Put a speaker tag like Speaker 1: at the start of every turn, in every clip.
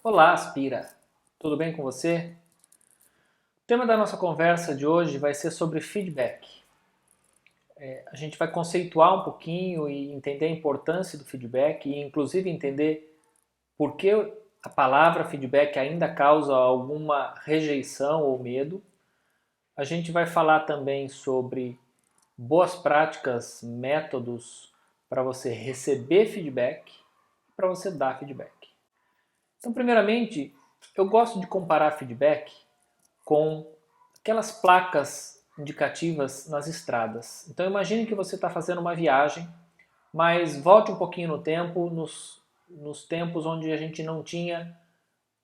Speaker 1: Olá, Aspira! Tudo bem com você? O tema da nossa conversa de hoje vai ser sobre feedback. A gente vai conceituar um pouquinho e entender a importância do feedback e inclusive entender por que a palavra feedback ainda causa alguma rejeição ou medo. A gente vai falar também sobre boas práticas, métodos para você receber feedback e para você dar feedback. Então, primeiramente, eu gosto de comparar feedback com aquelas placas indicativas nas estradas. Então imagine que você está fazendo uma viagem, mas volte um pouquinho no tempo, nos tempos onde a gente não tinha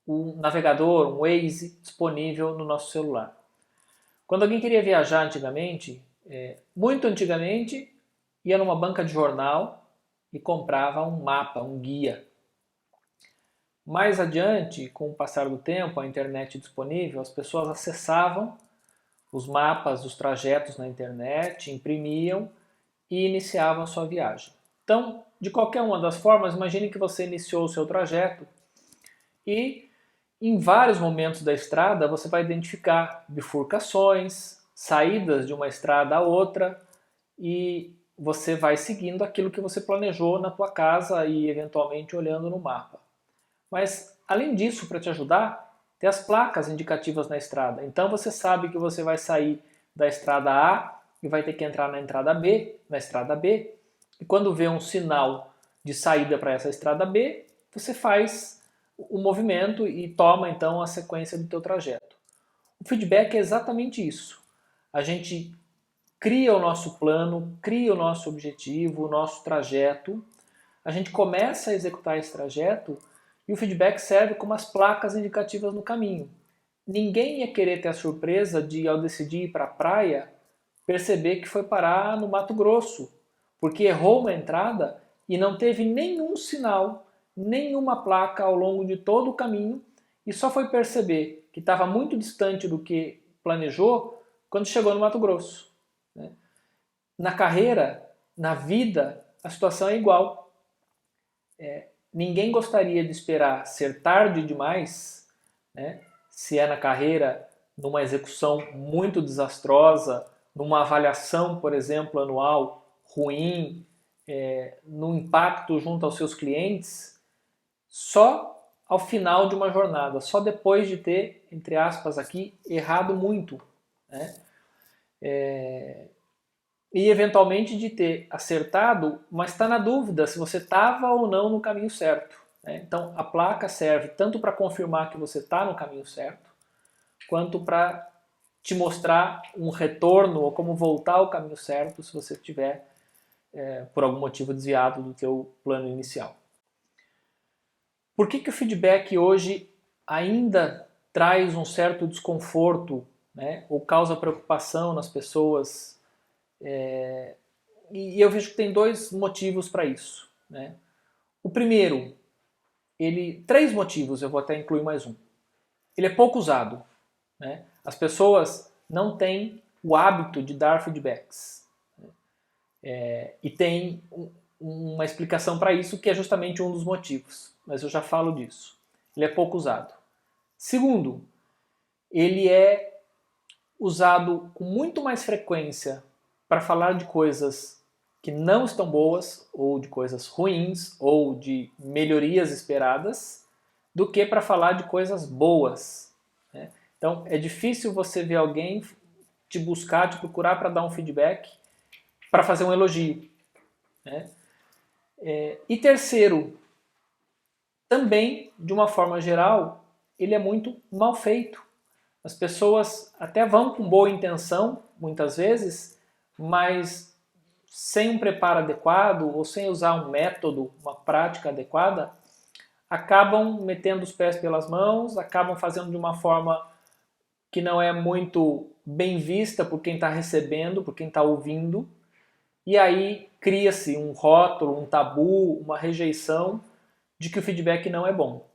Speaker 1: um navegador, um Waze disponível no nosso celular. Quando alguém queria viajar antigamente, muito antigamente, ia numa banca de jornal e comprava um mapa, um guia. Mais adiante, com o passar do tempo, a internet disponível, as pessoas acessavam os mapas dos trajetos na internet, imprimiam e iniciavam a sua viagem. Então, de qualquer uma das formas, imagine que você iniciou o seu trajeto e em vários momentos da estrada você vai identificar bifurcações, saídas de uma estrada a outra e você vai seguindo aquilo que você planejou na tua casa e eventualmente olhando no mapa. Mas, além disso, para te ajudar, tem as placas indicativas na estrada. Então você sabe que você vai sair da estrada A e vai ter que entrar na entrada B, na estrada B. E quando vê um sinal de saída para essa estrada B, você faz o movimento e toma então a sequência do teu trajeto. O feedback é exatamente isso. A gente cria o nosso plano, cria o nosso objetivo, o nosso trajeto. A gente começa a executar esse trajeto e o feedback serve como as placas indicativas no caminho. Ninguém ia querer ter a surpresa de, ao decidir ir para a praia, perceber que foi parar no Mato Grosso, porque errou uma entrada e não teve nenhum sinal, nenhuma placa ao longo de todo o caminho e só foi perceber que estava muito distante do que planejou quando chegou no Mato Grosso. Na carreira, na vida, a situação é igual. Ninguém gostaria de esperar ser tarde demais, né? Se é na carreira, numa execução muito desastrosa, numa avaliação, por exemplo, anual ruim, no impacto junto aos seus clientes, só ao final de uma jornada, só depois de ter, entre aspas aqui, errado muito, né? E eventualmente de ter acertado, mas está na dúvida se você estava ou não no caminho certo. Né? Então a placa serve tanto para confirmar que você está no caminho certo, quanto para te mostrar um retorno ou como voltar ao caminho certo se você estiver por algum motivo desviado do teu plano inicial. Por que o feedback hoje ainda traz um certo desconforto, né? Ou causa preocupação nas pessoas? E eu vejo que tem dois motivos para isso. Né? O primeiro, três motivos, eu vou até incluir mais um. Ele é pouco usado. Né? As pessoas não têm o hábito de dar feedbacks. E tem uma explicação para isso que é justamente um dos motivos, mas eu já falo disso. Ele é pouco usado. Segundo, ele é usado com muito mais frequência para falar de coisas que não estão boas, ou de coisas ruins, ou de melhorias esperadas, do que para falar de coisas boas. Né? Então é difícil você ver alguém te buscar, te procurar para dar um feedback, para fazer um elogio. Né? E terceiro, também, de uma forma geral, ele é muito mal feito. As pessoas até vão com boa intenção, muitas vezes, mas sem um preparo adequado ou sem usar um método, uma prática adequada, acabam metendo os pés pelas mãos, acabam fazendo de uma forma que não é muito bem vista por quem está recebendo, por quem está ouvindo, e aí cria-se um rótulo, um tabu, uma rejeição de que o feedback não é bom.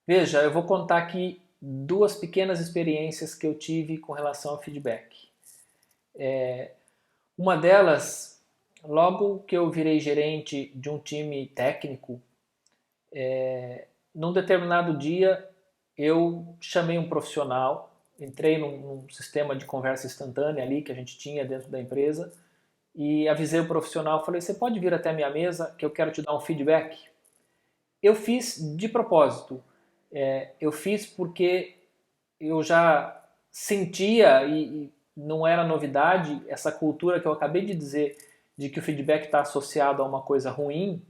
Speaker 1: Veja, eu vou contar aqui duas pequenas experiências que eu tive com relação ao feedback. Uma delas, logo que eu virei gerente de um time técnico, num determinado dia eu chamei um profissional, entrei num sistema de conversa instantânea ali que a gente tinha dentro da empresa e avisei o profissional, falei, você pode vir até a minha mesa que eu quero te dar um feedback? Eu fiz de propósito, eu fiz porque eu já sentia e não era novidade essa cultura que eu acabei de dizer de que o feedback está associado a uma coisa ruim,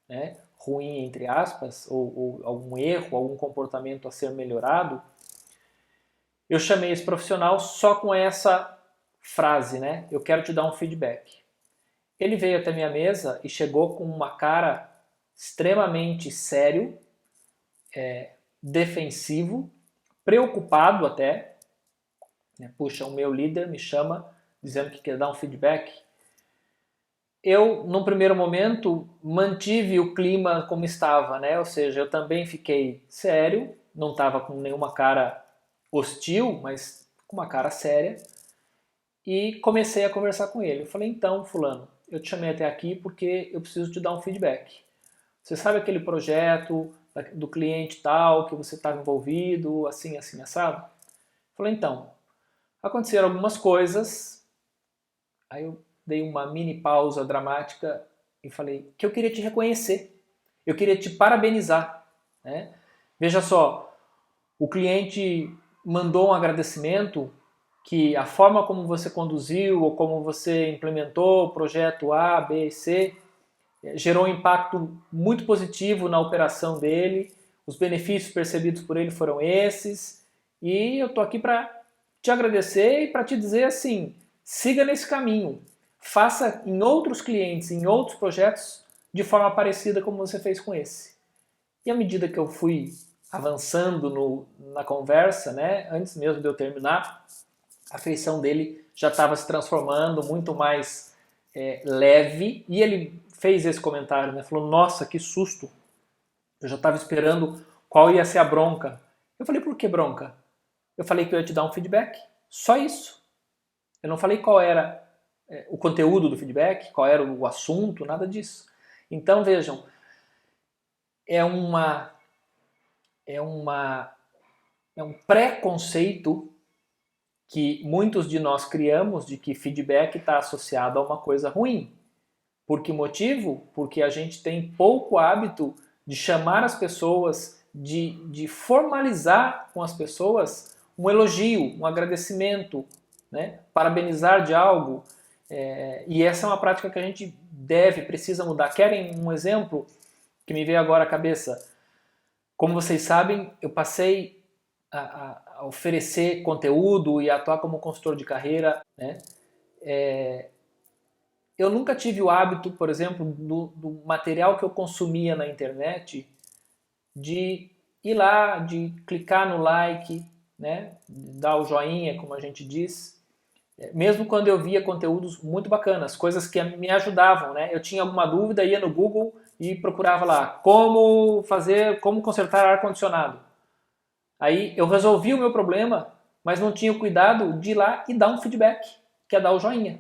Speaker 1: né? Ruim entre aspas, ou algum erro, algum comportamento a ser melhorado. Eu chamei esse profissional só com essa frase, né? Eu quero te dar um feedback. Ele veio até minha mesa e chegou com uma cara extremamente sério, defensivo, preocupado até. Né? Puxa, o meu líder me chama dizendo que quer dar um feedback. Eu, num primeiro momento, mantive o clima como estava, né? Ou seja, eu também fiquei sério, não estava com nenhuma cara hostil, mas com uma cara séria, e comecei a conversar com ele. Eu falei, então, fulano, eu te chamei até aqui porque eu preciso te dar um feedback. Você sabe aquele projeto do cliente tal, que você estava envolvido, assim, assim, assado? Eu falei, então, aconteceram algumas coisas, aí eu dei uma mini pausa dramática e falei que eu queria te reconhecer, eu queria te parabenizar. Né? Veja só, o cliente mandou um agradecimento que a forma como você conduziu ou como você implementou o projeto A, B e C gerou um impacto muito positivo na operação dele, os benefícios percebidos por ele foram esses, e eu estou aqui para te agradecer e para te dizer assim, siga nesse caminho, faça em outros clientes, em outros projetos, de forma parecida como você fez com esse. E à medida que eu fui avançando na conversa, né, antes mesmo de eu terminar, a feição dele já estava se transformando muito mais leve, e ele fez esse comentário, né, falou, nossa, que susto, eu já estava esperando qual ia ser a bronca. Eu falei, por que bronca? Eu falei que eu ia te dar um feedback, só isso. Eu não falei qual era o conteúdo do feedback, qual era o assunto, nada disso. Então vejam, é uma é uma é um preconceito que muitos de nós criamos de que feedback está associado a uma coisa ruim. Por que motivo? Porque a gente tem pouco hábito de chamar as pessoas, de formalizar com as pessoas um elogio, um agradecimento, né? Parabenizar de algo. E essa é uma prática que a gente precisa mudar. Querem um exemplo que me veio agora à cabeça? Como vocês sabem, eu passei a oferecer conteúdo e a atuar como consultor de carreira, né? Eu nunca tive o hábito, por exemplo, do material que eu consumia na internet, de ir lá, de clicar no like, né? Dar o joinha, como a gente diz, mesmo quando eu via conteúdos muito bacanas, coisas que me ajudavam, né? Eu tinha alguma dúvida, ia no Google e procurava lá como consertar ar-condicionado. Aí eu resolvi o meu problema, mas não tinha o cuidado de ir lá e dar um feedback, que é dar o joinha.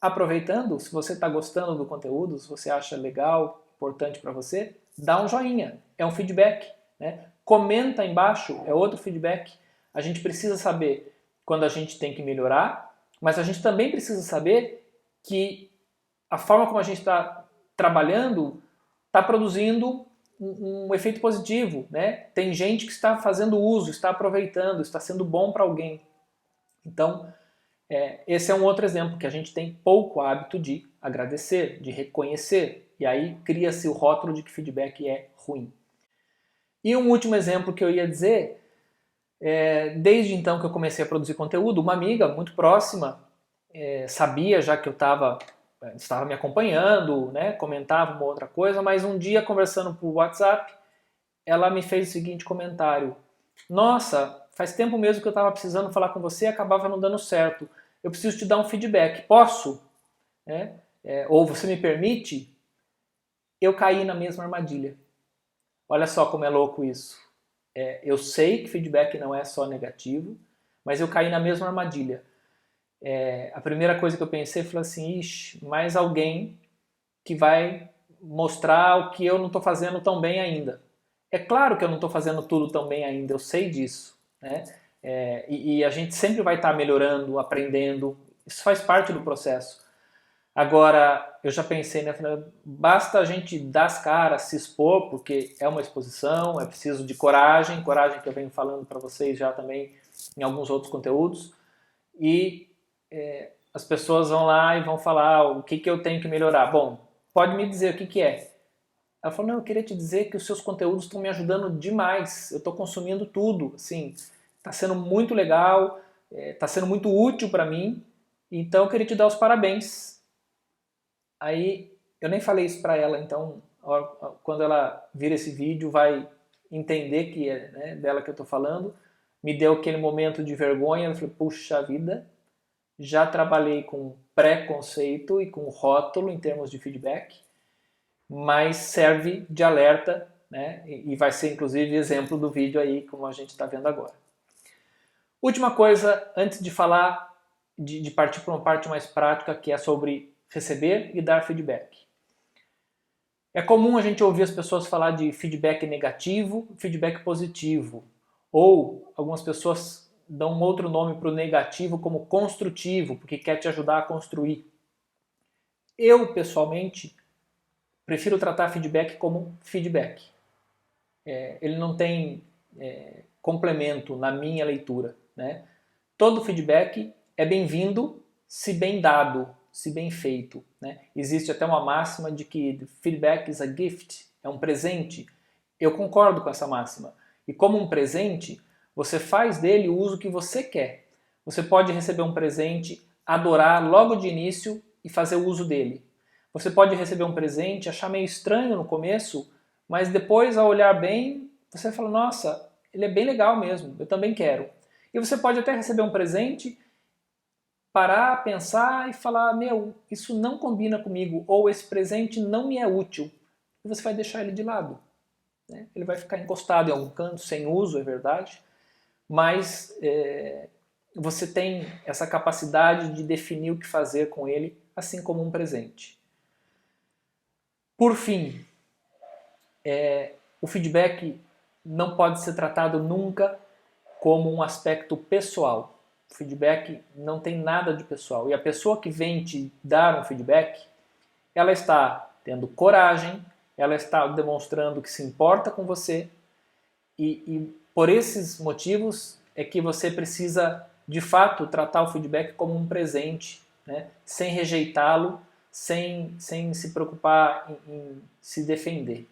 Speaker 1: Aproveitando, se você está gostando do conteúdo, se você acha legal, importante para você, dá um joinha, é um feedback. Né? Comenta embaixo, é outro feedback. A gente precisa saber quando a gente tem que melhorar, mas a gente também precisa saber que a forma como a gente está trabalhando está produzindo um efeito positivo. Né? Tem gente que está fazendo uso, está aproveitando, está sendo bom para alguém. Então, esse é um outro exemplo que a gente tem pouco hábito de agradecer, de reconhecer, e aí cria-se o rótulo de que feedback é ruim. E um último exemplo que eu ia dizer, desde então que eu comecei a produzir conteúdo, uma amiga muito próxima sabia já que eu estava me acompanhando, né, comentava uma outra coisa, mas um dia conversando por WhatsApp, ela me fez o seguinte comentário: nossa, faz tempo mesmo que eu estava precisando falar com você e acabava não dando certo. Eu preciso te dar um feedback. Posso? Ou você me permite? Eu caí na mesma armadilha. Olha só como é louco isso. Eu sei que feedback não é só negativo, mas eu caí na mesma armadilha. A primeira coisa que eu pensei foi assim, ixi, mais alguém que vai mostrar o que eu não estou fazendo tão bem ainda. É claro que eu não estou fazendo tudo tão bem ainda, eu sei disso, né? E a gente sempre vai estar melhorando, aprendendo, isso faz parte do processo. Agora, eu já pensei, né? Basta a gente dar as caras, se expor, porque é uma exposição, é preciso de coragem, coragem que eu venho falando para vocês já também em alguns outros conteúdos, e as pessoas vão lá e vão falar o que eu tenho que melhorar. Bom, pode me dizer o que é. Ela falou, não, eu queria te dizer que os seus conteúdos estão me ajudando demais, eu estou consumindo tudo, assim, está sendo muito legal, está sendo muito útil para mim, então eu queria te dar os parabéns. Aí eu nem falei isso para ela, então quando ela vir esse vídeo vai entender que é, né, dela que eu estou falando. Me deu aquele momento de vergonha, eu falei, puxa vida, já trabalhei com preconceito e com rótulo em termos de feedback, mas serve de alerta, né? E vai ser inclusive exemplo do vídeo aí, como a gente está vendo agora. Última coisa, antes de falar, de partir para uma parte mais prática, que é sobre receber e dar feedback. É comum a gente ouvir as pessoas falar de feedback negativo, feedback positivo, ou algumas pessoas dão um outro nome para o negativo como construtivo, porque quer te ajudar a construir. Eu, pessoalmente, prefiro tratar feedback como feedback. Ele não tem complemento na minha leitura, né? Todo feedback é bem-vindo se bem dado, se bem feito, né? Existe até uma máxima de que feedback is a gift, é um presente. Eu concordo com essa máxima. E como um presente, você faz dele o uso que você quer. Você pode receber um presente, adorar logo de início e fazer o uso dele. Você pode receber um presente, achar meio estranho no começo, mas depois, ao olhar bem, você fala, nossa, ele é bem legal mesmo, eu também quero. E você pode até receber um presente, parar, pensar e falar, meu, isso não combina comigo, ou esse presente não me é útil. E você vai deixar ele de lado, né? Ele vai ficar encostado em algum canto, sem uso, é verdade, mas você tem essa capacidade de definir o que fazer com ele, assim como um presente. Por fim, o feedback não pode ser tratado nunca como um aspecto pessoal. O feedback não tem nada de pessoal. E a pessoa que vem te dar um feedback, ela está tendo coragem, ela está demonstrando que se importa com você e por esses motivos é que você precisa, de fato, tratar o feedback como um presente, né? Sem rejeitá-lo, sem se preocupar em se defender.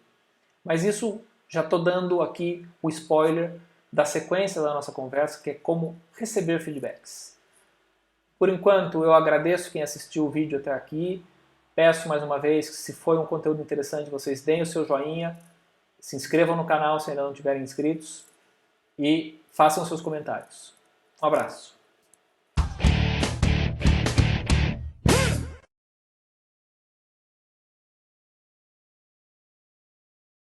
Speaker 1: Mas isso já estou dando aqui o spoiler da sequência da nossa conversa, que é como receber feedbacks. Por enquanto, eu agradeço quem assistiu o vídeo até aqui. Peço mais uma vez que, se foi um conteúdo interessante, vocês deem o seu joinha, se inscrevam no canal se ainda não tiverem inscritos e façam seus comentários. Um abraço.